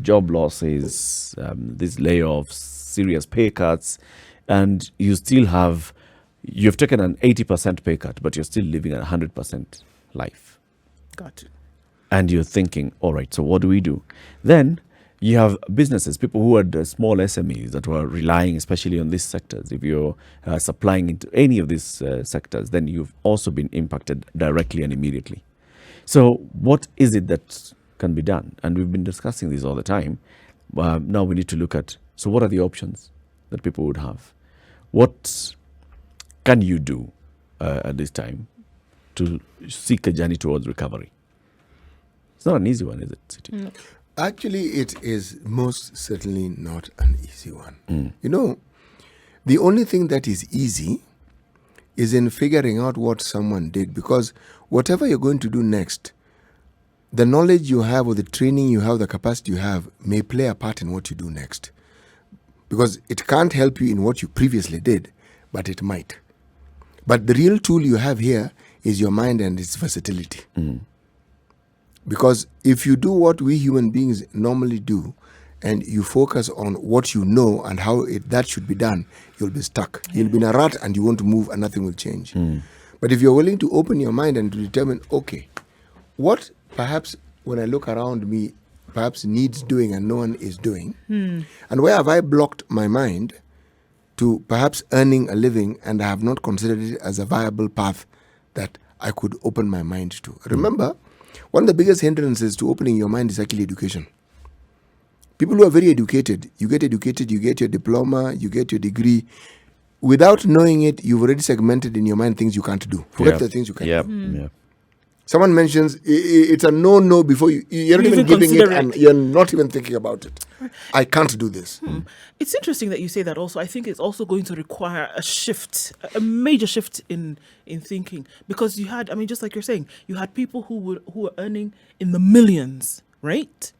job losses, these layoffs, serious pay cuts, and you've taken an 80% pay cut, but you're still living a 100% life. Got it. And you're thinking, all right, so what do we do? Then you have businesses, people who had small SMEs that were relying especially on these sectors. If you're supplying into any of these sectors, then you've also been impacted directly and immediately. So what is it that can be done? And we've been discussing this all the time. Now we need to look at, so what are the options that people would have? What can you do at this time to seek a journey towards recovery? It's not an easy one, is it? No. Actually, it is most certainly not an easy one. You know, the only thing that is easy is in figuring out what someone did, because whatever you're going to do next, the knowledge you have or the training you have, the capacity you have may play a part in what you do next. Because it can't help you in what you previously did, but it might. But the real tool you have here is your mind and its versatility. Because if you do what we human beings normally do, and you focus on what you know and how that should be done, you'll be stuck. You'll be in a rut and you won't move and nothing will change. But if you're willing to open your mind and to determine, okay, what perhaps when I look around me, perhaps needs doing and no one is doing, and where have I blocked my mind to perhaps earning a living and I have not considered it as a viable path that I could open my mind to. Remember, one of the biggest hindrances to opening your mind is actually education. People who are very educated, you get your diploma, you get your degree. Without knowing it, you've already segmented in your mind things you can't do. Forget the things you can do. Someone mentions it's a no before you're not even giving it and you're not even thinking about it. I can't do this. It's interesting that you say that also. I think it's also going to require a shift, a major shift in thinking. Because you had, I mean, just like you're saying, you had people who were earning in the millions, right?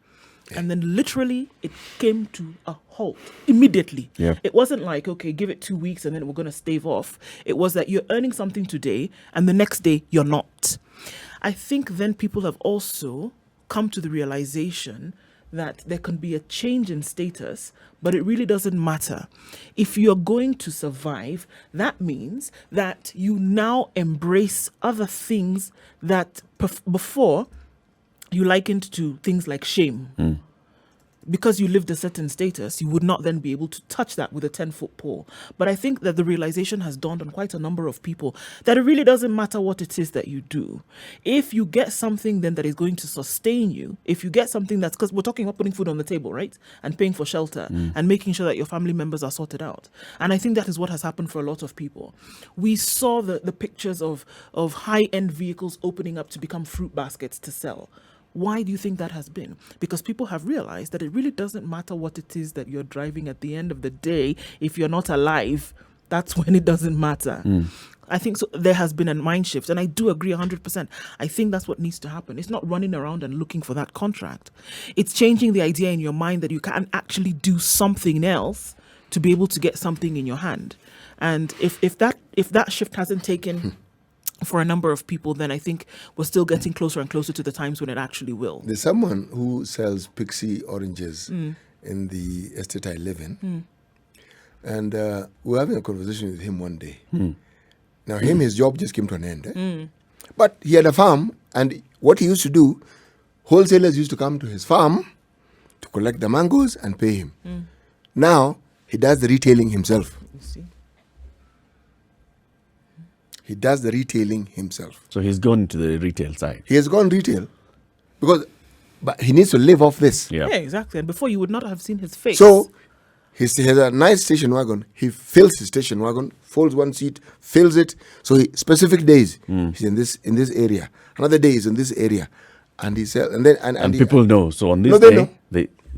And then literally it came to a halt immediately. It wasn't like, okay, give it 2 weeks and then we're going to stave off. It was that you're earning something today and the next day you're not. I think then people have also come to the realization that there can be a change in status, but it really doesn't matter. If you're going to survive, that means that you now embrace other things that before you likened to things like shame. Because you lived a certain status, you would not then be able to touch that with a 10-foot pole. But I think that the realization has dawned on quite a number of people that it really doesn't matter what it is that you do. If you get something then that is going to sustain you, if you get something that's, because we're talking about putting food on the table, right? And paying for shelter and making sure that your family members are sorted out. And I think that is what has happened for a lot of people. We saw the pictures of high-end vehicles opening up to become fruit baskets to sell. Why do you think that has been? Because people have realized that it really doesn't matter what it is that you're driving at the end of the day. If you're not alive, that's when it doesn't matter. I think so. There has been a mind shift, and I do agree 100%. I think that's what needs to happen. It's not running around and looking for that contract. It's changing the idea in your mind that you can actually do something else to be able to get something in your hand. And if that shift hasn't taken for a number of people, then I think we're still getting closer and closer to the times when it actually will. There's someone who sells pixie oranges in the estate I live in. And we were having a conversation with him one day. Now, his job just came to an end. But he had a farm, and what he used to do, wholesalers used to come to his farm to collect the mangoes and pay him. Now, he does the retailing himself. You see? He does the retailing himself. So he's gone to the retail side. He has gone retail but he needs to live off this. Yeah, exactly. And before you would not have seen his face. So he has a nice station wagon. He fills his station wagon, folds one seat, fills it. So specific days he's in this area. Another day he's in this area, and he sells. And people know. So on this they day, know.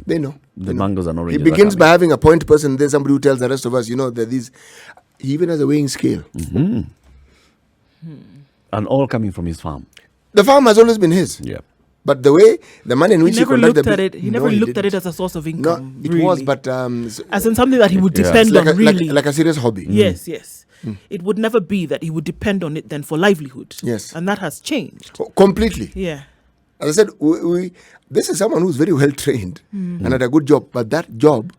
they know. The mangoes and oranges. He begins by having a point person. Then somebody who tells the rest of us, that these. He even has a weighing scale. And all coming from his farm. The farm has always been his. Yeah. But the way, the money in which he conducted he never looked at it as a source of income. No, it was, but as in something that he would depend on, really, like a serious hobby. Yes. It would never be that he would depend on it then for livelihood. Yes, and that has changed completely. Yeah. As I said, this is someone who's very well trained and had a good job, but that job,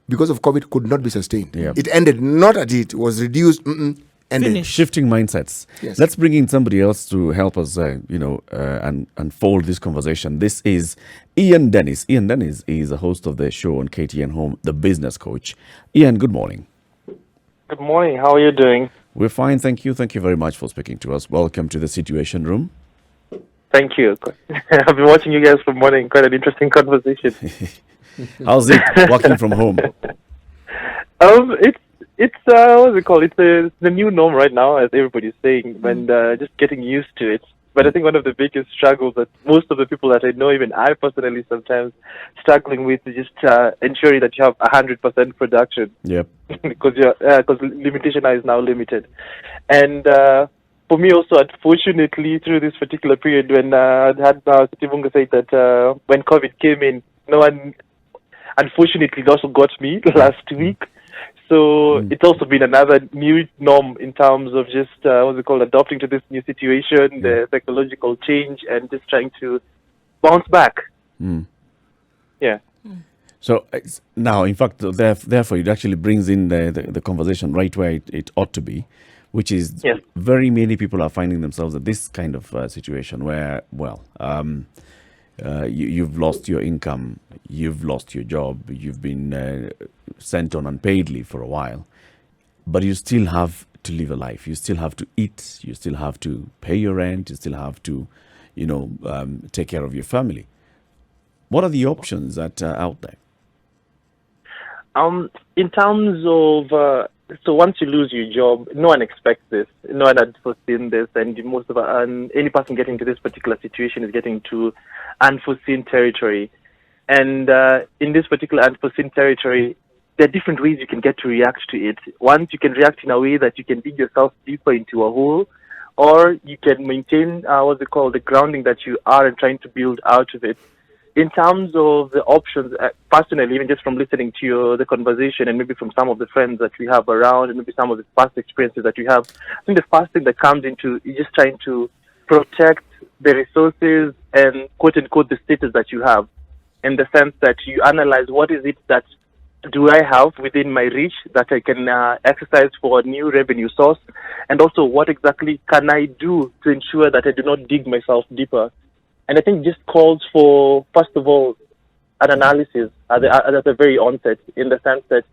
because of COVID, could not be sustained. Yeah. It ended, not at it was reduced, ended. Finished. Shifting mindsets. Yes. Let's bring in somebody else to help us, and unfold this conversation. This is Ian Dennis. Ian Dennis is a host of the show on KTN Home, The Business Coach. Ian, good morning. Good morning. How are you doing? We're fine, thank you. Thank you very much for speaking to us. Welcome to the Situation Room. Thank you. I've been watching you guys for morning. Quite an interesting conversation. How's it working from home? It's what's it called? It's the new norm right now, as everybody's saying, and just getting used to it. But I think one of the biggest struggles that most of the people that I know, even I personally, sometimes struggling with is just ensuring that you have 100% production. Yep. because limitation is now limited, and for me also, unfortunately, through this particular period when I had Sitivunga say that when COVID came in, no one, unfortunately, it also got me last week. So it's also been another new norm in terms of just adopting to this new situation, the psychological change, and just trying to bounce back. Yeah. So now, in fact, therefore, it actually brings in the conversation right where it ought to be, which is very many people are finding themselves at this kind of situation where, you've lost your income, you've lost your job, you've been sent on unpaid leave for a while, but you still have to live a life. You still have to eat, you still have to pay your rent, you still have to, take care of your family. What are the options that are out there? In terms of, so once you lose your job, no one expects this. No one had foreseen this, and most of any person getting to this particular situation is getting to unforeseen territory. And in this particular unforeseen territory, there are different ways you can get to react to it. One, you can react in a way that you can dig yourself deeper into a hole, or you can maintain the grounding that you are and trying to build out of it. In terms of the options, personally, even just from listening to the conversation and maybe from some of the friends that we have around and maybe some of the past experiences that we have, I think the first thing that comes into is just trying to protect the resources and quote-unquote the status that you have, in the sense that you analyze what is it that do I have within my reach that I can exercise for a new revenue source, and also what exactly can I do to ensure that I do not dig myself deeper. And I think just calls for, first of all, an analysis at the very onset, in the sense that,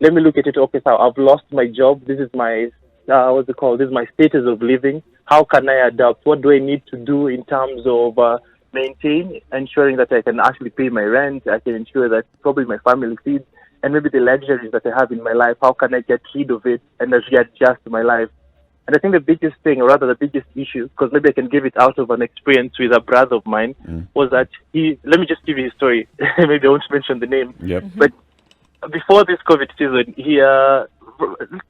let me look at it, okay, so I've lost my job, this is my, this is my status of living, how can I adapt, what do I need to do in terms of ensuring that I can actually pay my rent, I can ensure that probably my family feeds, and maybe the luxuries that I have in my life, how can I get rid of it and readjust my life. And I think the biggest thing, or rather the biggest issue, because maybe I can give it out of an experience with a brother of mine, was that let me just give you a story. Maybe I won't mention the name. Yep. But before this COVID season,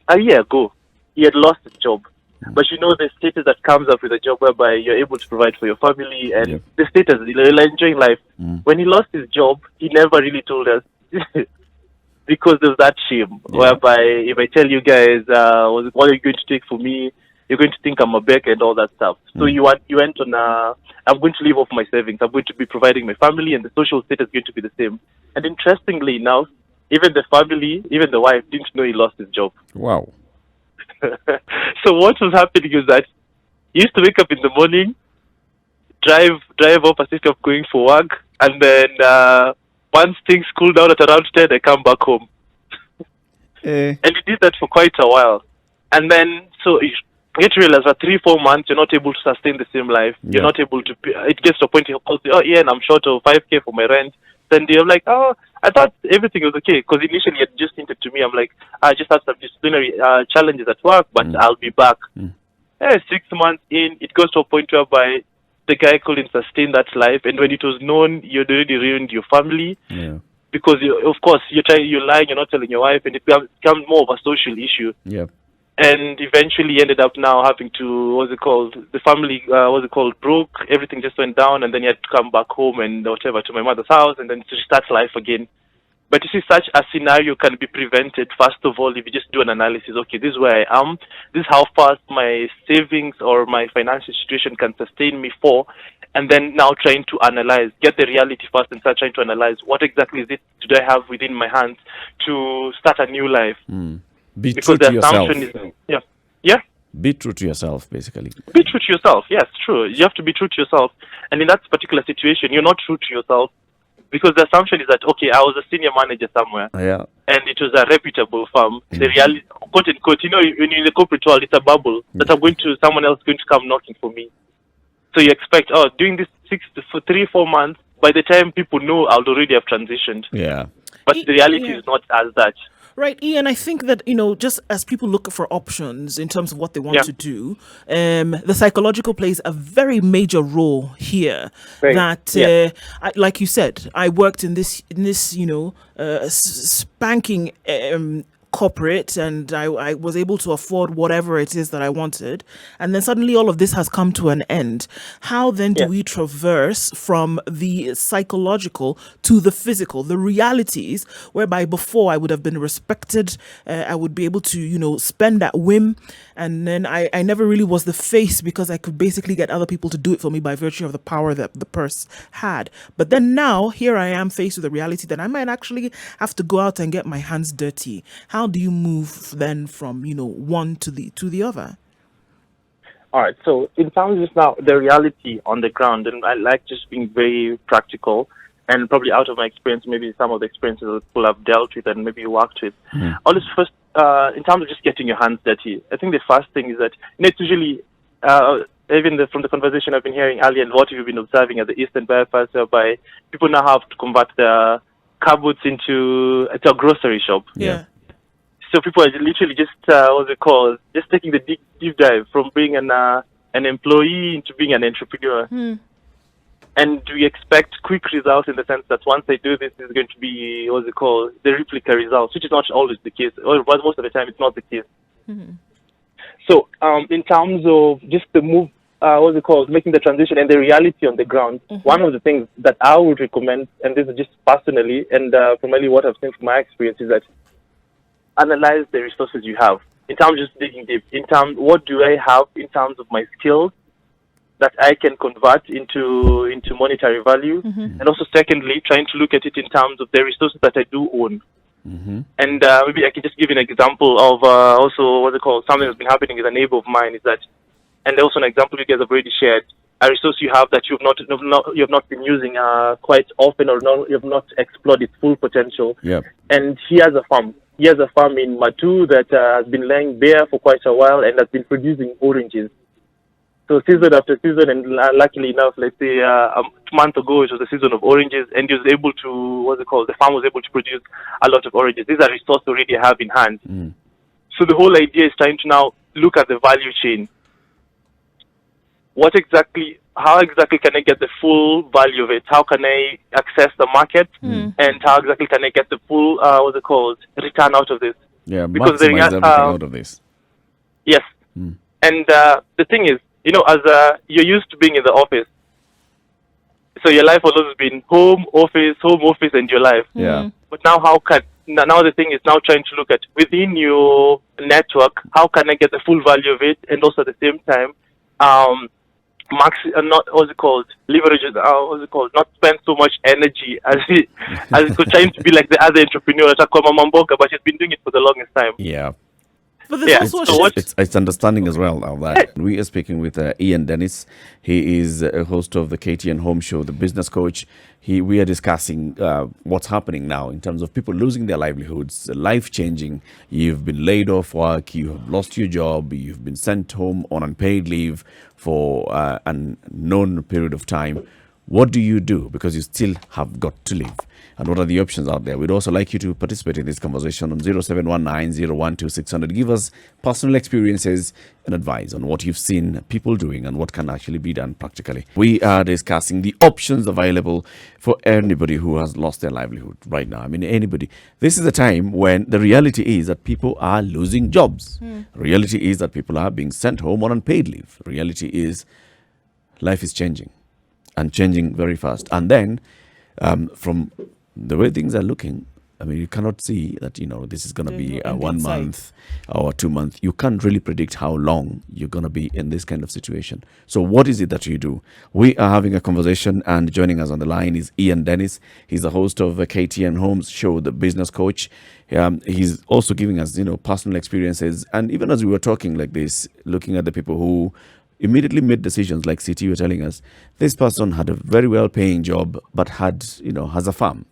a year ago, he had lost his job. But the status that comes up with a job whereby you're able to provide for your family and the status, you're enjoying life. When he lost his job, he never really told us. Because there's that shame, whereby if I tell you guys, what are you going to take for me, you're going to think I'm a beggar and all that stuff. So you went on, I'm going to live off my savings, I'm going to be providing my family, and the social status is going to be the same. And interestingly enough, even the family, even the wife, didn't know he lost his job. Wow. So what was happening is that he used to wake up in the morning, drive up a system of going for work, and then once things cool down at around 10, I come back home. And he did that for quite a while. And then, so you get to realize that 3-4 months, you're not able to sustain the same life. You're not able to, it gets to a point, he calls you, and I'm short of 5K for my rent. Then you're like, I thought everything was okay. Because initially, it just hinted to me, I'm like, I just had some disciplinary challenges at work, but I'll be back. 6 months in, it goes to a point whereby the guy couldn't sustain that life, and when it was known, you'd already ruined your family. Because of course you're lying, you're not telling your wife, and it becomes more of a social issue. And eventually ended up now having to the family broke, everything just went down, and then you had to come back home and whatever to my mother's house, and then to start life again. But you see, such a scenario can be prevented, first of all, if you just do an analysis. Okay, this is where I am. This is how fast my savings or my financial situation can sustain me for. and then now trying to analyze, get the reality first, and start trying to analyze what exactly is it do I have within my hands to start a new life. Be true Because to the yourself. assumption is, yeah. Be true to yourself, basically. Be true to yourself. Yes, true. You have to be true to yourself. And in that particular situation, you're not true to yourself because the assumption is that, okay, I was a senior manager somewhere Yeah. and it was a reputable firm. The reality, quote unquote, when you're in the corporate world, it's a bubble that someone else going to come knocking for me. So you expect, doing this 3-4 months, by the time people know, I'll already have transitioned. Yeah. But the reality is not as that. Right, Ian, I think that, just as people look for options in terms of what they want to do, the psychological plays a very major role here. Right. That, like you said, I worked in this spanking corporate, and I was able to afford whatever it is that I wanted, and then suddenly all of this has come to an end. How then do we traverse from the psychological to the physical, the realities whereby before I would have been respected, I would be able to spend at whim, and then I never really was the face because I could basically get other people to do it for me by virtue of the power that the purse had. But then now here I am faced with the reality that I might actually have to go out and get my hands dirty. How do you move then from one to the other? All right. So in terms of now the reality on the ground, and I like just being very practical and probably out of my experience, maybe some of the experiences that people have dealt with and maybe worked with. Always first, in terms of just getting your hands dirty, I think the first thing is that it's usually even from the conversation I've been hearing earlier and what you've been observing at the Eastern bypass, whereby people now have to convert their car boots into a grocery shop. Yeah. So people are literally just just taking the deep dive from being an employee into being an entrepreneur. And we expect quick results in the sense that once they do this, it's going to be the replica results, which is not always the case, or most of the time it's not the case. So in terms of just the move, making the transition and the reality on the ground, one of the things that I would recommend, and this is just personally and primarily what I've seen from my experience, is that analyze the resources you have. In terms of just digging deep, in terms what do I have in terms of my skills that I can convert into monetary value, and also secondly, trying to look at it in terms of the resources that I do own. And maybe I can just give you an example of something that's been happening with a neighbor of mine, is that, and also an example you guys have already shared, a resource you have that you have not been using quite often, or you have not explored its full potential. And he has a farm. He has a farm in Matu that has been laying bare for quite a while and has been producing oranges. So season after season, and luckily enough, let's say a month ago, it was the season of oranges, and he was able to, the farm was able to produce a lot of oranges. These are resources already I have in hand. So the whole idea is trying to now look at the value chain. How exactly can I get the full value of it? How can I access the market? And how exactly can I get the full, return out of this? Yeah, because maximize everything out of this. Yes. And the thing is, as you're used to being in the office, so your life has always been home, office, and your life. Yeah. But now now the thing is now trying to look at within your network, how can I get the full value of it, and also at the same time, leverage it, not spend so much energy as trying to be like the other entrepreneur, but he's been doing it for the longest time. Yeah. But there's also it's understanding as well now that we are speaking with Ian Dennis. He is a host of the KTN Home Show, the business coach. We are discussing what's happening now in terms of people losing their livelihoods, life changing. You've been laid off work, you have lost your job, you've been sent home on unpaid leave for an unknown period of time. What do you do? Because you still have got to live. And what are the options out there? We'd also like you to participate in this conversation on 0719-012-600. Give us personal experiences and advice on what you've seen people doing and what can actually be done practically. We are discussing the options available for anybody who has lost their livelihood right now. I mean, anybody. This is a time when the reality is that people are losing jobs. Reality is that people are being sent home on unpaid leave. Reality is life is changing, and changing very fast. And then from the way things are looking, I mean, you cannot see that, this is going to There's be no a end in 1 sight. month or 2 month. You can't really predict how long you're going to be in this kind of situation. So what is it that you do? We are having a conversation, and joining us on the line is Ian Dennis. He's the host of KTN Homes show, The Business Coach. He's also giving us, personal experiences. And even as we were talking like this, looking at the people who immediately made decisions, like CT were telling us, this person had a very well-paying job, but has a farm.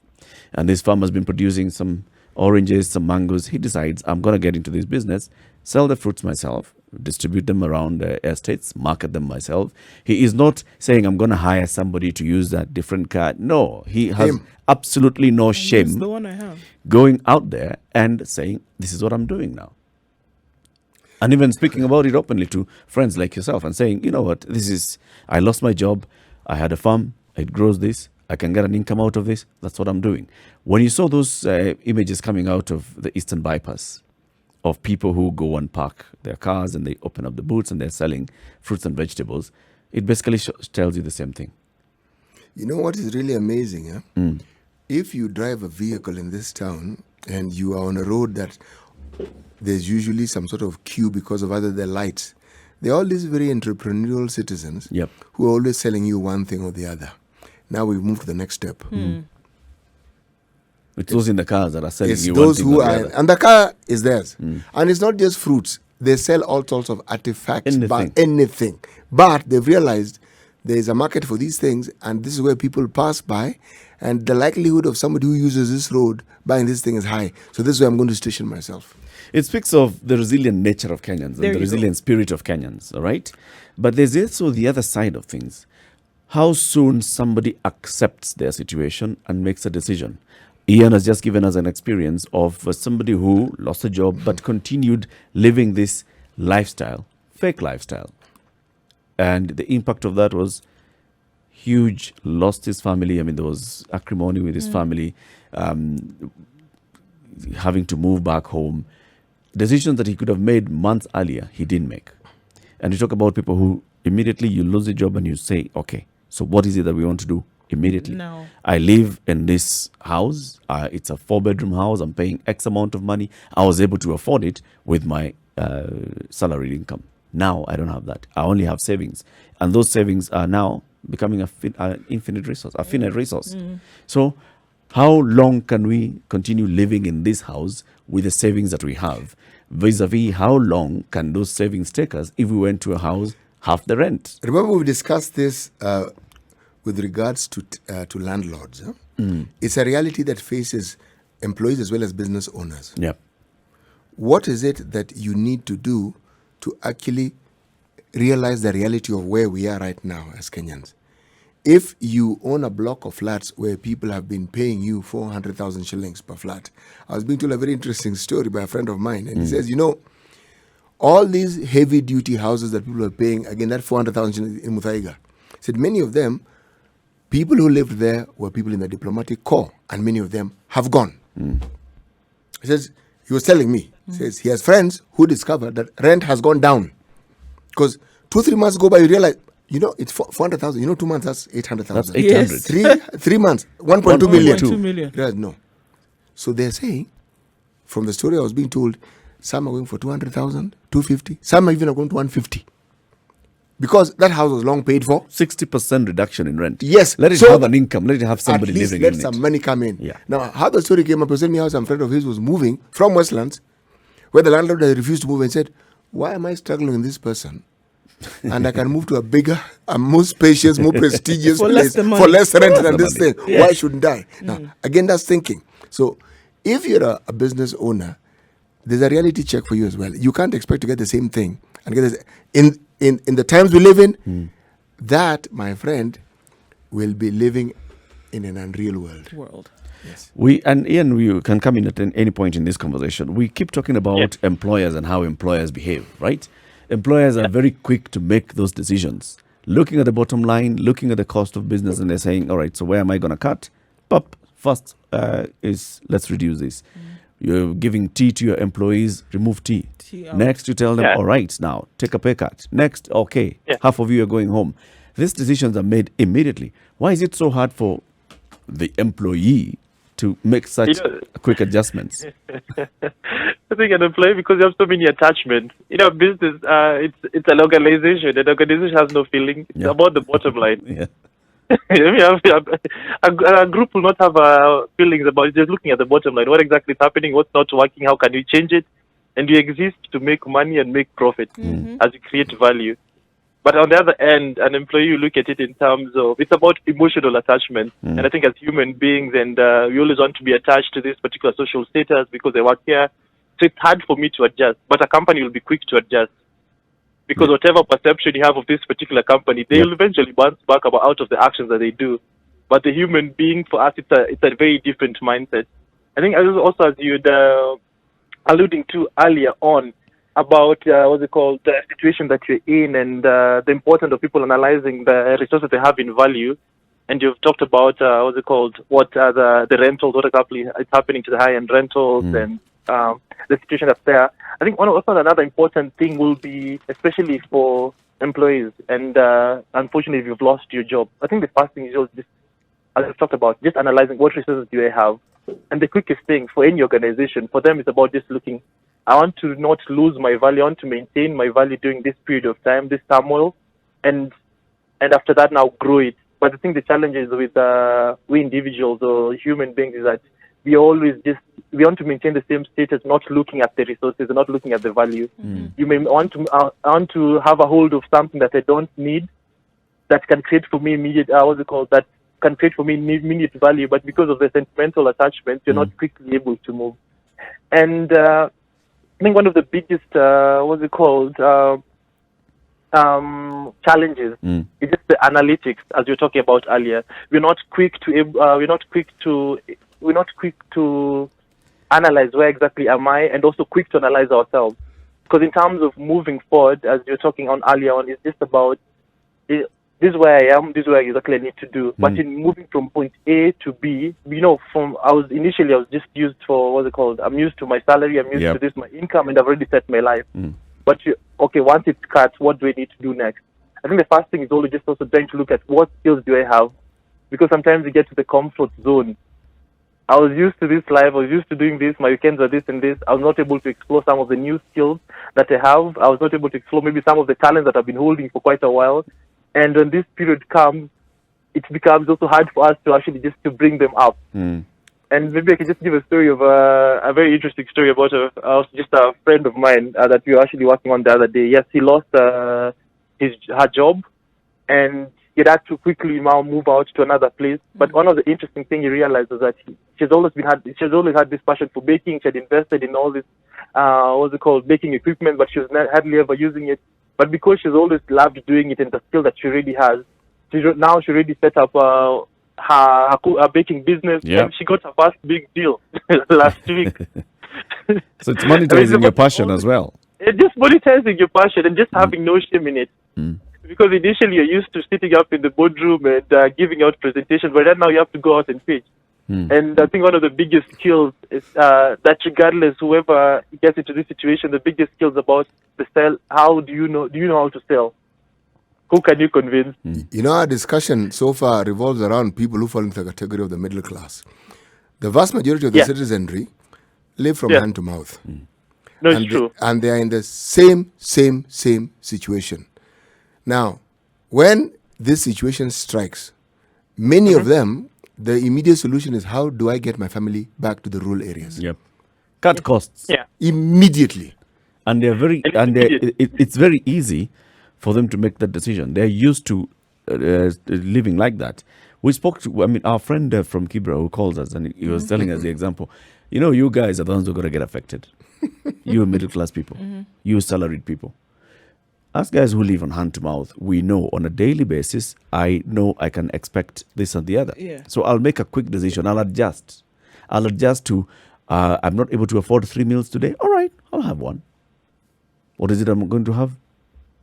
And this farm has been producing some oranges, some mangoes. He decides, I'm going to get into this business, sell the fruits myself, distribute them around the estates, market them myself. He is not saying, I'm going to hire somebody to use that different car. No, he has absolutely no That's shame the one I have. going out there and saying, this is what I'm doing now. And even speaking about it openly to friends like yourself and saying, you know what, I lost my job. I had a farm. It grows this. I can get an income out of this. That's what I'm doing. When you saw those images coming out of the Eastern Bypass of people who go and park their cars and they open up the boots and they're selling fruits and vegetables, it basically tells you the same thing. You know what is really amazing? If you drive a vehicle in this town and you are on a road that there's usually some sort of queue because of either the lights, they're all these very entrepreneurial citizens who are always selling you one thing or the other. Now we move to the next step. It's those in the cars that are selling It's you those one thing who or the are, other. and the car is theirs. And it's not just fruits. They sell all sorts of artifacts, anything. But they've realized there is a market for these things, and this is where people pass by, and the likelihood of somebody who uses this road buying this thing is high. So this is where I'm going to station myself. It speaks of the resilient nature of Kenyans and the resilient spirit of Kenyans, all right? But there's also the other side of things. How soon somebody accepts their situation and makes a decision. Ian has just given us an experience of somebody who lost a job but continued living this lifestyle, fake lifestyle. And the impact of that was huge. Lost his family. I mean, there was acrimony with his family, having to move back home. Decisions that he could have made months earlier, he didn't make. And you talk about people who immediately you lose a job and you say, okay, so what is it that we want to do immediately? No. I live in this house. It's a 4-bedroom house. I'm paying X amount of money. I was able to afford it with my salaried income. Now I don't have that. I only have savings. And those savings are now becoming an infinite resource, a finite resource. So how long can we continue living in this house with the savings that we have? Vis-a-vis, how long can those savings take us if we went to a house half the rent? Remember, we discussed this with regards to landlords. It's a reality that faces employees as well as business owners. Yeah. What is it that you need to do to actually realize the reality of where we are right now as Kenyans? If you own a block of flats where people have been paying you 400,000 shillings per flat, I was being told a very interesting story by a friend of mine, and he says, all these heavy-duty houses that people are paying, again, that 400,000 shillings in Muthaiga, said many of them, people who lived there were people in the diplomatic corps, and many of them have gone. He says, he was telling me, he says he has friends who discovered that rent has gone down. Because 2-3 months go by, you realize, it's 400,000. 2 months, that's 800,000. That's 800. Yes. 3 months, 1.2 million. 1.2 million. Realize, no. So they're saying, from the story I was being told, some are going for 200,000, 250. Some are even going to 150. Because that house was long paid for. 60% reduction in rent. Yes. Let it have an income. Let it have somebody at least living let in some it. money come in. Yeah. Now, how the story came up, he was telling me how some friend of his was moving from Westlands, where the landlord had refused to move, and said, why am I struggling with this person? And I can move to a bigger, a more spacious, more prestigious For place less money. for less rent For than less this money. thing. Why shouldn't I? Now, again, that's thinking. So, if you're a business owner, there's a reality check for you as well. You can't expect to get the same thing and get this. In the times we live in, that, my friend, will be living in an unreal world. Yes. Ian, we can come in at any point in this conversation. We keep talking about employers and how employers behave, right? Employers are very quick to make those decisions, looking at the bottom line, looking at the cost of business, and they're saying, all right, so where am I going to cut? First is let's reduce this. You're giving tea to your employees, remove tea. Next, you tell them, all right, now take a pay cut. Next, okay, half of you are going home. These decisions are made immediately. Why is it so hard for the employee to make such quick adjustments? I think an employee, because you have so many attachments. Business, it's an organization. An organization has no feeling. It's about the bottom line. Yeah. A group will not have feelings about it. Just looking at the bottom line. What exactly is happening? What's not working? How can we change it? And you exist to make money and make profit as you create value. But on the other end, an employee, you look at it in terms of, it's about emotional attachment. And I think as human beings, and we always want to be attached to this particular social status because they work here. So it's hard for me to adjust. But a company will be quick to adjust. Because whatever perception you have of this particular company, they will eventually bounce back out of the actions that they do. But the human being, for us, it's a very different mindset. I think also, as you'd alluding to earlier on, about the situation that you're in, and the importance of people analyzing the resources they have in value. And you've talked about what are the rentals, what exactly is happening to the high-end rentals, and the situation that's there. I think also another important thing will be, especially for employees, and unfortunately if you've lost your job, I think the first thing is just, as I've talked about, just analyzing what resources do I have. And the quickest thing for any organization, for them, is about just looking, I want to not lose my value. I want to maintain my value during this period of time, this turmoil, and after that now grow it. But I think the challenge is with we individuals or human beings is that we want to maintain the same status, not looking at the resources and not looking at the value. You may want to have a hold of something that I don't need, that can create for me immediate that can create for me immediate value, but because of the sentimental attachment, you're not quickly able to move. And I think one of the biggest challenges is just the analytics, as you were talking about earlier. We're not quick to analyze where exactly am I, and also quick to analyze ourselves. Because in terms of moving forward, as you were talking on earlier on, it's just about this is where I am, this is where exactly I need to do. But in moving from point A to B, I was just used for I'm used to my salary, I'm used to this, my income, and I've already set my life. But once it's cut, what do I need to do next? I think the first thing is always just also trying to look at what skills do I have, because sometimes you get to the comfort zone. I was used to this life, I was used to doing this, my weekends are this and this. I was not able to explore some of the new skills that I have. I was not able to explore maybe some of the talents that I've been holding for quite a while. And when this period comes, it becomes also hard for us to actually just to bring them up. And maybe I can just give a story of a very interesting story about just a friend of mine that we were actually working on the other day. Yes, he lost her job, and he had to quickly now move out to another place. But one of the interesting things he realized is that she's always had this passion for baking. She had invested in all this baking equipment, but she was hardly ever using it. But because she's always loved doing it, and the skill that she already has, she already set up her baking business, and she got her first big deal last week. So it's monetizing your passion as well. It's just monetizing your passion and just having no shame in it. Because initially you're used to sitting up in the boardroom and giving out presentations, but then now you have to go out and pitch. And I think one of the biggest skills is that regardless whoever gets into this situation, the biggest skills about the sell. How do you know how to sell? Who can you convince? Our discussion so far revolves around people who fall into the category of the middle class. The vast majority of the citizenry live from hand to mouth. No, it's true. And they are in the same situation. Now, when this situation strikes, many of them, the immediate solution is, how do I get my family back to the rural areas? Cut costs. Immediately. And it's very easy for them to make that decision. They're used to living like that. We spoke to, our friend from Kibra who calls us, and he was telling us the example. You guys are the ones who are going to get affected. You middle class people, you salaried people. Us guys who live on hand to mouth, we know on a daily basis, I know I can expect this and the other. So I'll make a quick decision. I'll adjust to, I'm not able to afford 3 meals today. All right, I'll have one. What is it I'm going to have?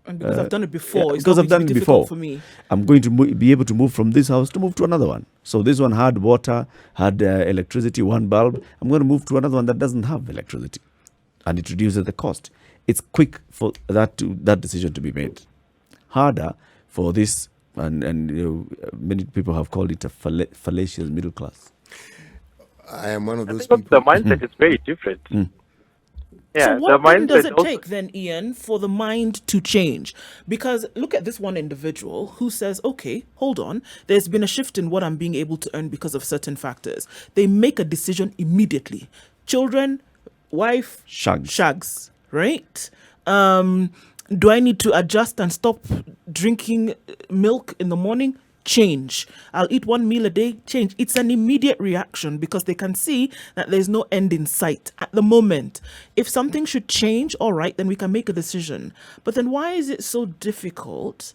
And because I've done it before, it's because I've done it before for me. I'm going to be able to move from this house to move to another one. So this one had water, had electricity, one bulb. I'm going to move to another one that doesn't have electricity, and it reduces the cost. It's quick for that decision to be made. Harder for this, and many people have called it a fallacious middle class. I am one of I those think people. the mindset is very different. Yeah, So the what then does mindset it also, take then, Ian, for the mind to change? Because look at this one individual who says, okay, hold on, there's been a shift in what I'm being able to earn because of certain factors. They make a decision immediately. Children, wife, shags, right? Do I need to adjust and stop drinking milk in the morning? Change. I'll eat one meal a day. Change. It's an immediate reaction because they can see that there's no end in sight at the moment. If something should change, all right, then we can make a decision. But then why is it so difficult?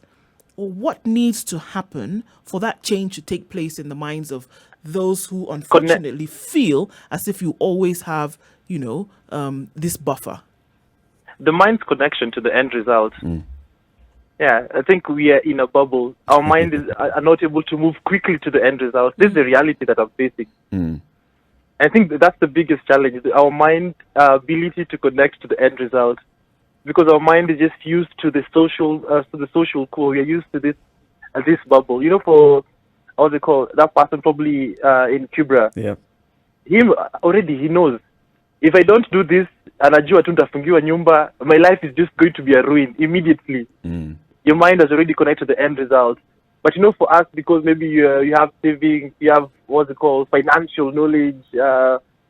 Or what needs to happen for that change to take place in the minds of those who unfortunately feel as if you always have, this buffer? the mind's connection to the end result. Yeah, I think we are in a bubble. Our mind are not able to move quickly to the end result. This is the reality that I'm facing. I think that's the biggest challenge, our mind ability to connect to the end result. Because our mind is just used to the social core. We are used to this bubble. For how they call that person probably in Cuba. Yeah. Him already he knows. If I don't do this, anajua tu nitafungiwa nyumba, my life is just going to be a ruin immediately. Your mind has already connected to the end result. But for us, because maybe you have savings, you have financial knowledge,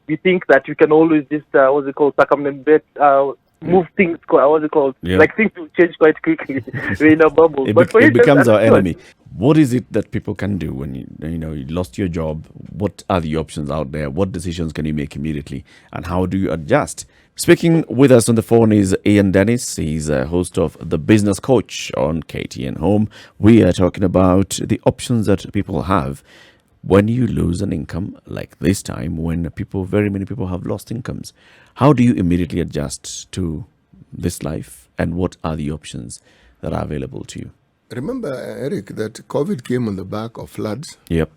we think that you can always just circumvent, move things, like things will change quite quickly. We're in a bubble. It becomes our enemy. What is it that people can do when you lost your job? What are the options out there? What decisions can you make immediately? And how do you adjust? Speaking with us on the phone is Ian Dennis. He's a host of The Business Coach on KTN Home. We are talking about the options that people have when you lose an income, like this time when very many people have lost incomes. How do you immediately adjust to this life, and what are the options that are available to you? Remember, Eric, that COVID came on the back of floods. Yep.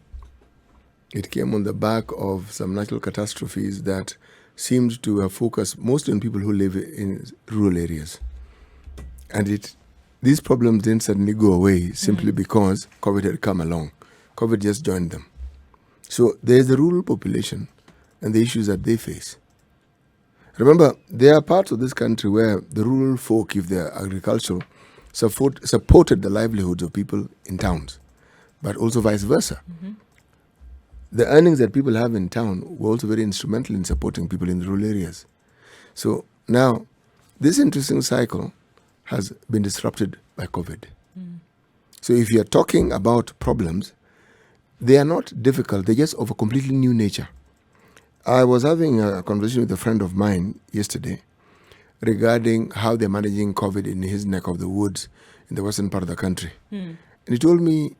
It came on the back of some natural catastrophes that seemed to have focused mostly on people who live in rural areas. And these problems didn't suddenly go away simply because COVID had come along. COVID just joined them. So there's the rural population and the issues that they face. Remember, there are parts of this country where the rural folk, if they're agricultural, supported the livelihoods of people in towns, but also vice versa. The earnings that people have in town were also very instrumental in supporting people in the rural areas. So now, this interesting cycle has been disrupted by COVID. So if you're talking about problems, they are not difficult, they're just of a completely new nature. I was having a conversation with a friend of mine yesterday regarding how they're managing COVID in his neck of the woods in the western part of the country. And he told me,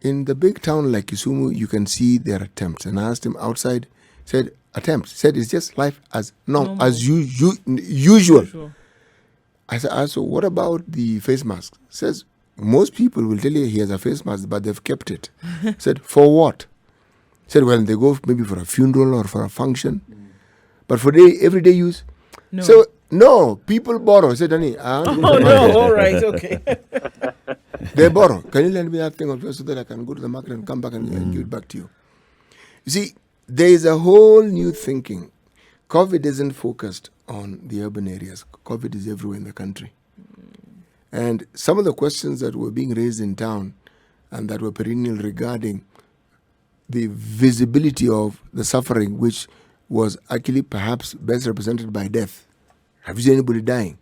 in the big town like Kisumu, you can see their attempts. And I asked him outside, said, attempts? Said, it's just life as normal. As usual. Sure. I said, so what about the face mask? Says, most people will tell you he has a face mask, but they've kept it. Said, for what? Said, well, they go maybe for a funeral or for a function. But for everyday use? No. So, no, people borrow. Said, Danny, oh, no, all right, okay. They borrow. Can you lend me that thing of yours so that I can go to the market and come back and give it back to you? You see, there is a whole new thinking. COVID isn't focused on the urban areas. COVID is everywhere in the country. And some of the questions that were being raised in town and that were perennial regarding the visibility of the suffering, which was actually perhaps best represented by death. Have you seen anybody dying?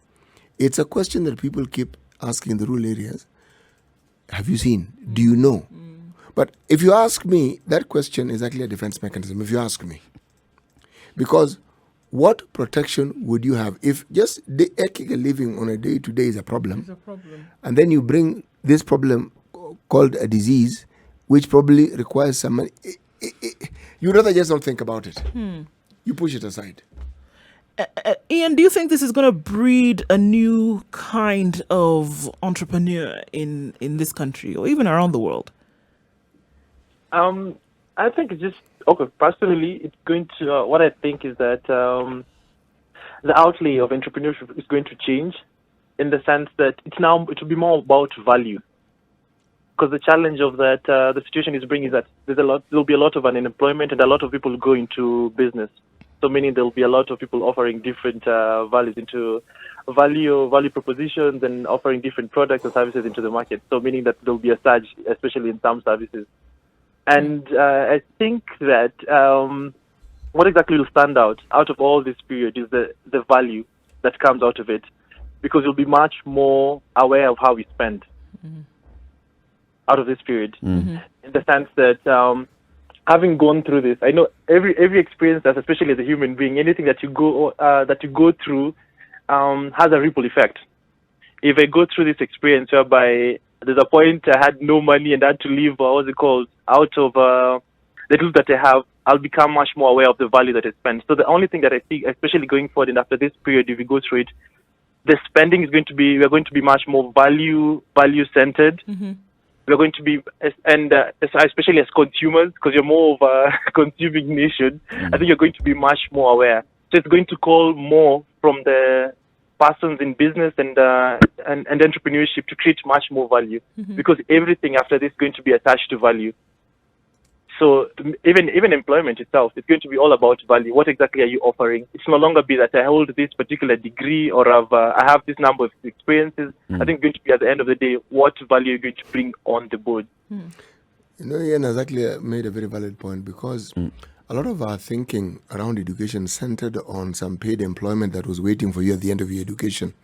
It's a question that people keep asking in the rural areas. Have you seen? Do you know? But if you ask me, that question is actually a defense mechanism, if you ask me. Because what protection would you have if just the ethical living on a day-to-day is a problem, and then you bring this problem called a disease, which probably requires some money, you'd rather just not think about it. You push it aside. Ian, do you think this is going to breed a new kind of entrepreneur in this country or even around the world? I think it's just, personally, it's going to, what I think is that the outlay of entrepreneurship is going to change in the sense that it will be more about value. Because the challenge of that, the situation is bringing is that there'll be a lot of unemployment and a lot of people go into business. So meaning there'll be a lot of people offering different values into value propositions and offering different products and services into the market. So meaning that there'll be a surge, especially in some services. And I think that what exactly will stand out of all this period is the value that comes out of it, because you'll be much more aware of how we spend out of this period, in the sense that having gone through this, I know every experience, that especially as a human being, anything that you go through has a ripple effect. If I go through this experience whereby there's a point I had no money and I had to leave, out of the tools that I have, I'll become much more aware of the value that I spend. So the only thing that I see, especially going forward and after this period, if we go through it, the spending is going to be, we're going to be much more value centered. We're going to be, and especially as consumers, because you're more of a consuming nation, I think you're going to be much more aware. So it's going to call more from the persons in business and entrepreneurship to create much more value, because everything after this is going to be attached to value. So even employment itself, it's going to be all about value. What exactly are you offering? It's no longer be that I hold this particular degree or I have this number of experiences. I think it's going to be, at the end of the day, what value you're going to bring on the board. You know, Ian has actually made a very valid point, because a lot of our thinking around education centered on some paid employment that was waiting for you at the end of your education.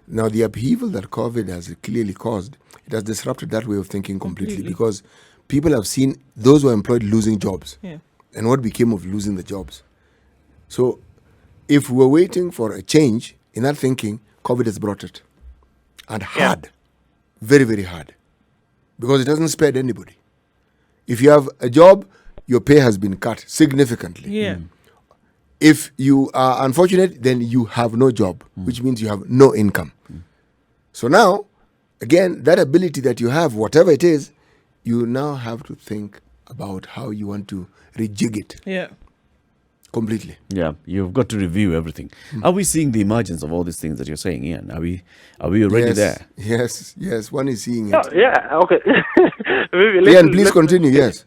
Now, the upheaval that COVID has clearly caused, it has disrupted that way of thinking completely. Because people have seen those who are employed losing jobs, and what became of losing the jobs. So if we're waiting for a change in that thinking, COVID has brought it. And hard, very, very hard, because it hasn't spared anybody. If you have a job, your pay has been cut significantly. If you are unfortunate, then you have no job, which means you have no income. So now, again, that ability that you have, whatever it is, you now have to think about how you want to rejig it. Completely. Yeah, you've got to review everything. Are we seeing the emergence of all these things that you're saying, Ian? Are we already there? Yes, one is seeing it. Okay. Ian, please continue, yes.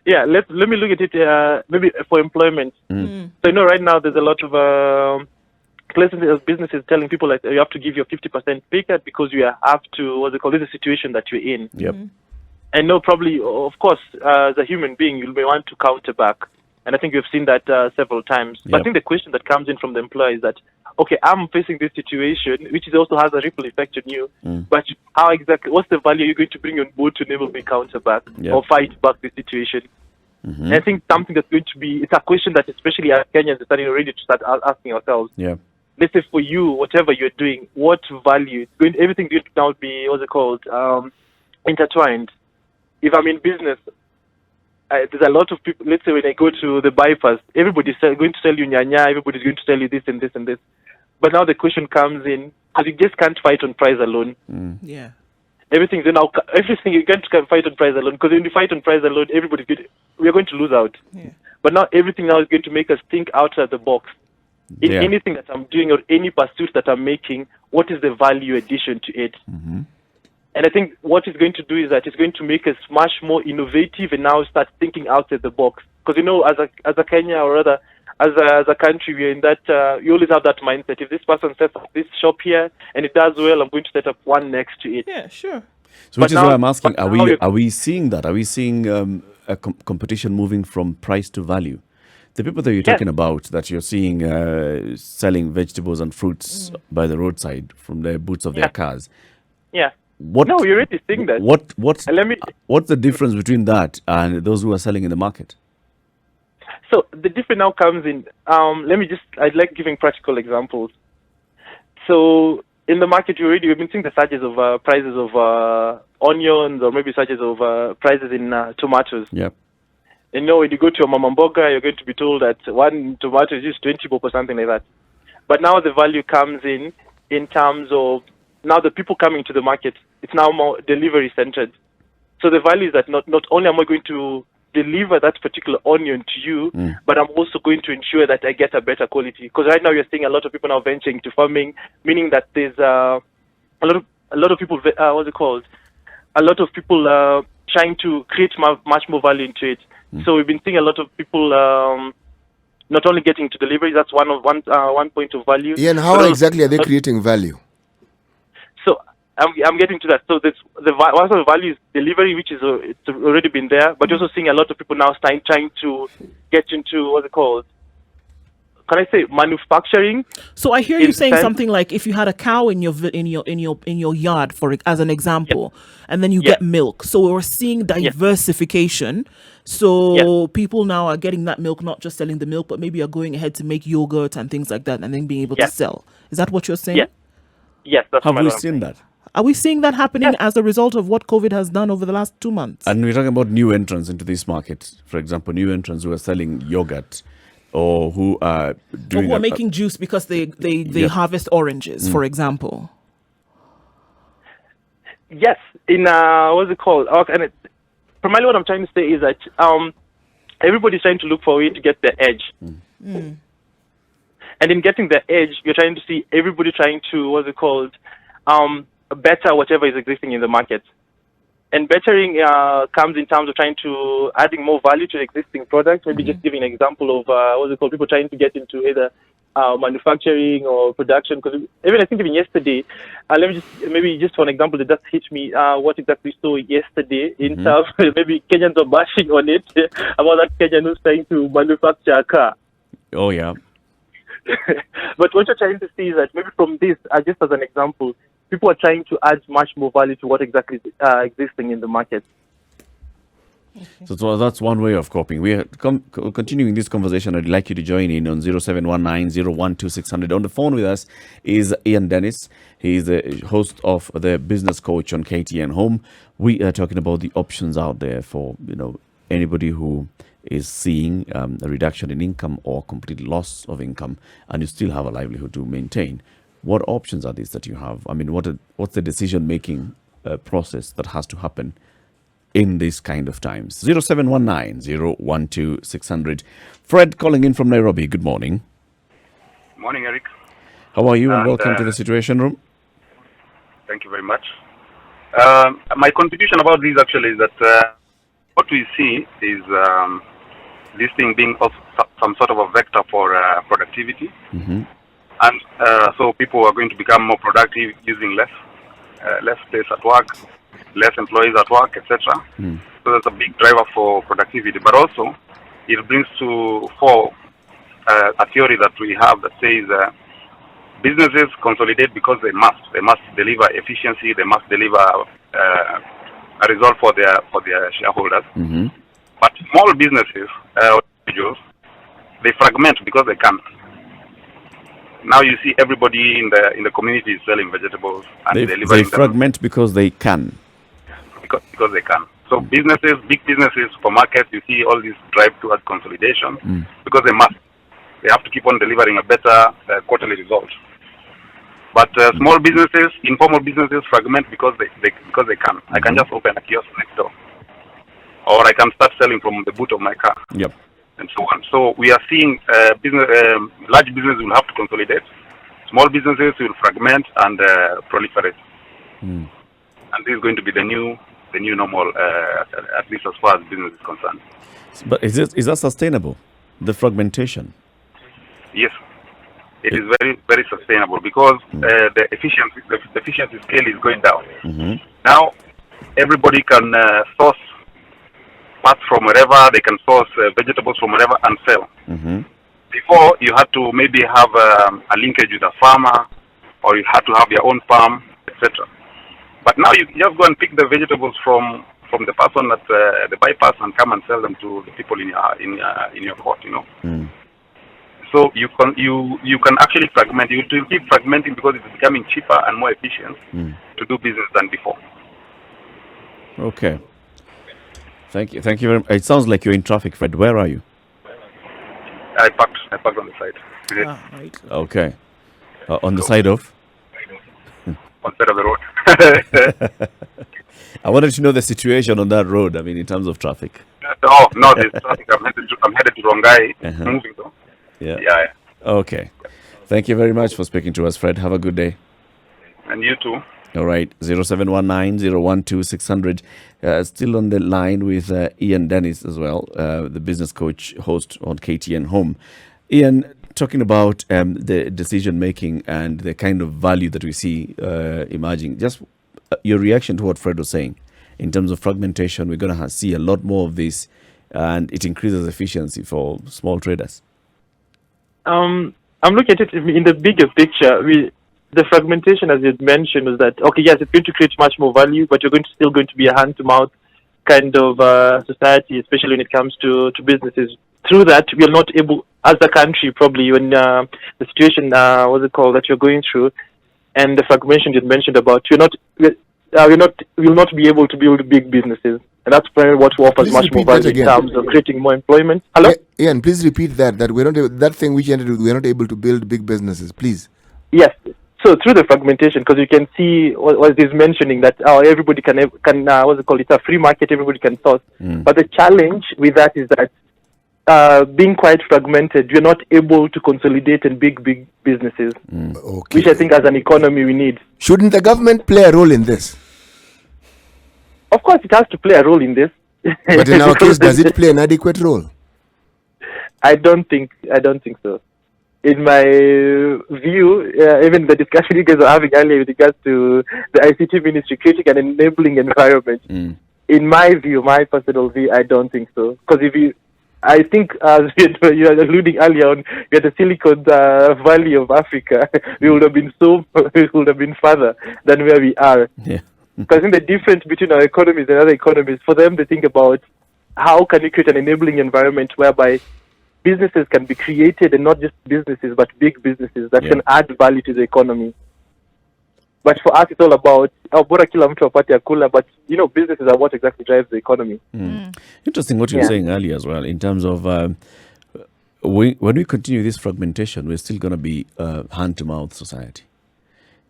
Yeah, let me look at it maybe for employment. So right now there's a lot of places, businesses telling people like you have to give your 50% pay cut because you have to, this is a situation that you're in. I know probably, of course, as a human being, you may want to counter back. And I think we've seen that several times. But I think the question that comes in from the employer is that, okay, I'm facing this situation, which also has a ripple effect on you. But how exactly, what's the value you're going to bring on board to enable me counter back or fight back the situation? And I think something that's going to be, it's a question that especially as Kenyans are starting already to start asking ourselves. Let's say for you, whatever you're doing, what value, everything's going to now be, intertwined. If I'm in business, there's a lot of people, let's say when I go to the bypass, everybody's going to tell you nyanya, everybody's going to tell you this and this and this. But now the question comes in, because you just can't fight on price alone. Everything you can't fight on price alone, because when you fight on price alone, we are going to lose out. But now everything now is going to make us think outside the box. In anything that I'm doing or any pursuit that I'm making, what is the value addition to it? And I think what it's going to do is that it's going to make us much more innovative and now start thinking outside the box. Because, as a Kenya or rather as a country, we're in that, you always have that mindset. If this person sets up this shop here and it does well, I'm going to set up one next to it. So which is why I'm asking, are we seeing that? Are we seeing a competition moving from price to value? The people that you're talking about, that you're seeing selling vegetables and fruits by the roadside from the boots of their cars. No, you're already seeing that. What's the difference between that and those who are selling in the market? So the difference now comes in. I'd like giving practical examples. So in the market, we've been seeing the surges of prices of onions, or maybe surges of prices in tomatoes. When you go to a mama mboga, you're going to be told that one tomato is just 20 bob or something like that. But now the value comes in terms of now the people coming to the market, it's now more delivery centered. So the value is that not only am I going to deliver that particular onion to you, but I'm also going to ensure that I get a better quality. Because right now you're seeing a lot of people now venturing to farming, meaning that there's a lot of people, a lot of people trying to create much more value into it. So we've been seeing a lot of people not only getting to delivery. That's one point of value. Yeah, and how exactly are they creating value? So I'm getting to that. So one sort of value is delivery, which is it's already been there, but you're also seeing a lot of people now trying to get into what's it called? Can I say manufacturing? So I hear you saying something like, if you had a cow in your yard, as an example, and then you get milk. So we're seeing diversification. So people now are getting that milk, not just selling the milk, but maybe are going ahead to make yogurt and things like that, and then being able to sell. Is that what you're saying? Yeah. Yes, that's Have we seen that? Are we seeing that happening as a result of what COVID has done over the last 2 months? And we're talking about new entrants into this market. For example, new entrants who are selling yogurt, or who are doing... Or who are making juice because they harvest oranges, for example. Yes, in what's it called? And primarily what I'm trying to say is that everybody's trying to look for a way to get the edge. And in getting the edge, you're trying to see everybody trying to, what's it called, better whatever is existing in the market. And bettering comes in terms of trying to adding more value to existing products. Maybe just giving an example of what's it called, people trying to get into either manufacturing or production. Because I think even yesterday, let me just for an example that just hit me, what exactly we saw yesterday in terms, maybe Kenyans are bashing on it about that Kenyan who's trying to manufacture a car. Oh, yeah. But what you're trying to see is that maybe from this, just as an example, people are trying to add much more value to what exactly is existing in the market. So that's one way of coping. We are continuing this conversation. I'd like you to join in on 0719-012-600. On the phone with us is Ian Dennis. He is the host of the Business Coach on KTN Home. We are talking about the options out there for anybody who is seeing a reduction in income or complete loss of income, and you still have a livelihood to maintain. What options are these that you have? I mean, what's the decision-making process that has to happen in this kind of times? 0719-012-600. Fred calling in from Nairobi. Good morning. Morning, Eric. How are you? And welcome to the Situation Room. Thank you very much. My contribution about this actually is that what we see is this thing being also some sort of a vector for productivity. And so people are going to become more productive using less space at work, less employees at work, etc. So that's a big driver for productivity. But also, it brings to fore a theory that we have that says businesses consolidate because they must. They must deliver efficiency. They must deliver a result for their shareholders. But small businesses, individuals, they fragment because they can. Now you see everybody in the community is selling vegetables and delivering. They fragment because they can. Because they can. So businesses, big businesses, supermarkets, you see all this drive towards consolidation because they must. They have to keep on delivering a better quarterly result. But small businesses, informal businesses fragment because they can. I can just open a kiosk next door, or I can start selling from the boot of my car. Yep. And so on. So we are seeing large businesses will have to consolidate. Small businesses will fragment and proliferate. And this is going to be the new normal, at least as far as business is concerned. But is that sustainable? The fragmentation? Yes, it is very, very sustainable because the efficiency scale is going down. Now everybody can source parts from wherever, they can source vegetables from wherever and sell. Before, you had to maybe have a linkage with a farmer, or you had to have your own farm, etc. But now you just go and pick the vegetables from the person at the bypass and come and sell them to the people in your court. So you can actually fragment. You will keep fragmenting because it's becoming cheaper and more efficient to do business than before. Okay. Thank you very much. It sounds like you're in traffic, Fred. Where are you? I parked on the side. Right. Okay. On the side of? On the side of the road. I wanted to know the situation on that road. I mean, in terms of traffic. Oh, no, there's traffic. I'm headed to Rongai. Moving though. Yeah. Okay. Thank you very much for speaking to us, Fred. Have a good day. And you too. All right, 0719-012-600. Still on the line with Ian Dennis as well, the business coach host on KTN Home. Ian, talking about the decision making and the kind of value that we see emerging. Just your reaction to what Fred was saying in terms of fragmentation. We're going to see a lot more of this, and it increases efficiency for small traders. I'm looking at it in the bigger picture. The fragmentation, as you mentioned, is that, okay, yes, it's going to create much more value, but you're still going to be a hand-to-mouth kind of society, especially when it comes to businesses. Through that, we are not able, as a country, probably, when the situation, that you're going through, and the fragmentation you mentioned about, we will not be able to build big businesses. And that's probably what offers much more value in terms of creating more employment. Hello? Ian, please repeat that we're not that thing which ended with we're not able to build big businesses, please. Yes. So through the fragmentation, because you can see what is mentioning that everybody can it's a free market, everybody can source. But the challenge with that is that being quite fragmented, you're not able to consolidate and big businesses, Okay. which I think as an economy we need. Shouldn't the government play a role in this? Of course, it has to play a role in this. But in our case, does it play an adequate role? I don't think so. In my view, even the discussion you guys were having earlier with regards to the ICT ministry creating an enabling environment, in my view, my personal view, I don't think so. Because I think, as you were alluding earlier on, we are the Silicon Valley of Africa. we would have been further than where we are. Yeah. Because I think the difference between our economies and other economies, for them to think about how can we create an enabling environment whereby businesses can be created, and not just businesses, but big businesses that can add value to the economy. But for us, it's all about, bora kila mtu apate ya kula, but, businesses are what exactly drives the economy. Interesting what you were saying earlier as well, in terms of when we continue this fragmentation, we're still going to be a hand-to-mouth society.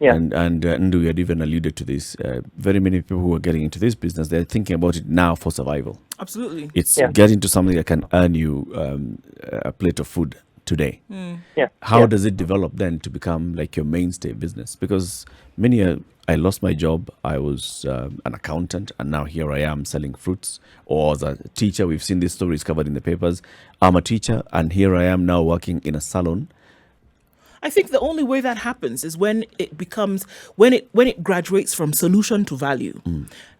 Yeah. And we had even alluded to this. Very many people who are getting into this business, they're thinking about it now for survival. Absolutely. It's getting to something that can earn you a plate of food today. Yeah. How does it develop then to become like your mainstay business? Because I lost my job. I was an accountant, and now here I am selling fruits. Or as a teacher, we've seen these stories covered in the papers. I'm a teacher, and here I am now working in a salon. I think the only way that happens is when it graduates from solution to value.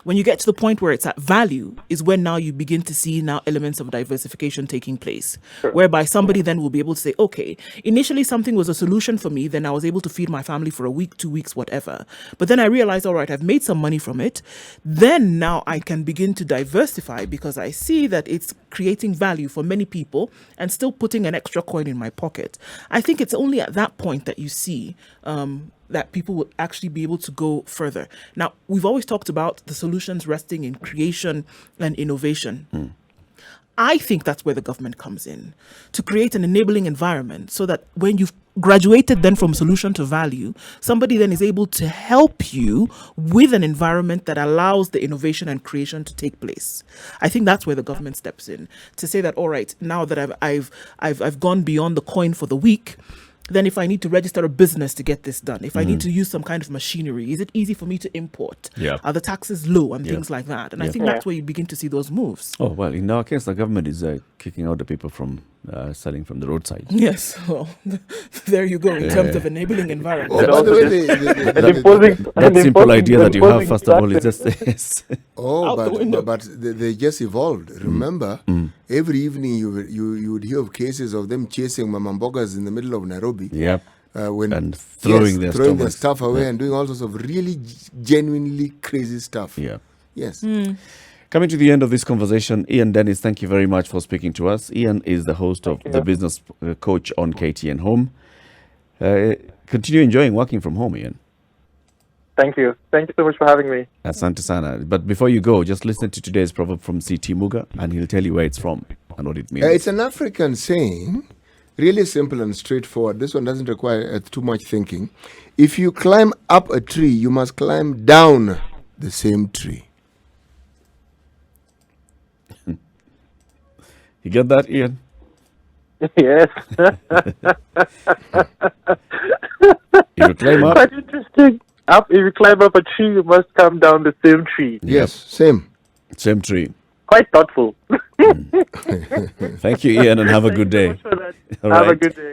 When you get to the point where it's at value is when now you begin to see now elements of diversification taking place, whereby somebody then will be able to say, okay, initially something was a solution for me, then I was able to feed my family for a week, 2 weeks, whatever. But then I realized, all right, I've made some money from it. Then now I can begin to diversify because I see that it's creating value for many people and still putting an extra coin in my pocket. I think it's only at that point that you see that people will actually be able to go further. Now, we've always talked about the solutions resting in creation and innovation. I think that's where the government comes in, to create an enabling environment so that when you've graduated then from solution to value, somebody then is able to help you with an environment that allows the innovation and creation to take place. I think that's where the government steps in to say that, all right, now that I've gone beyond the coin for the week, then if I need to register a business to get this done, if I need to use some kind of machinery, is it easy for me to import? Are the taxes low and things like that? And I think that's where you begin to see those moves. Oh, well, in our case, the government is kicking out the people from selling from the roadside. Yes, well, there you go, in terms of enabling environment. By the way, That simple idea that you have, first of all, is just yes. but they just evolved. Remember, every evening you would hear of cases of them chasing mamambogas in the middle of Nairobi. And throwing their stuff away and doing all sorts of really genuinely crazy stuff. Yes. Coming to the end of this conversation, Ian Dennis, thank you very much for speaking to us. Ian is the host of the Business Coach on KTN Home. Continue enjoying working from home, Ian. Thank you. Thank you so much for having me. Asante sana. But before you go, just listen to today's proverb from C.T. Muga, and he'll tell you where it's from and what it means. It's an African saying, really simple and straightforward. This one doesn't require too much thinking. If you climb up a tree, you must climb down the same tree. You get that, Ian? Yes. You climb up. Quite interesting. If you climb up a tree, you must come down the same tree. Yes, same. Same tree. Quite thoughtful. Thank you, Ian, and have a good day. Thank you so much for that. All Have a right. good day.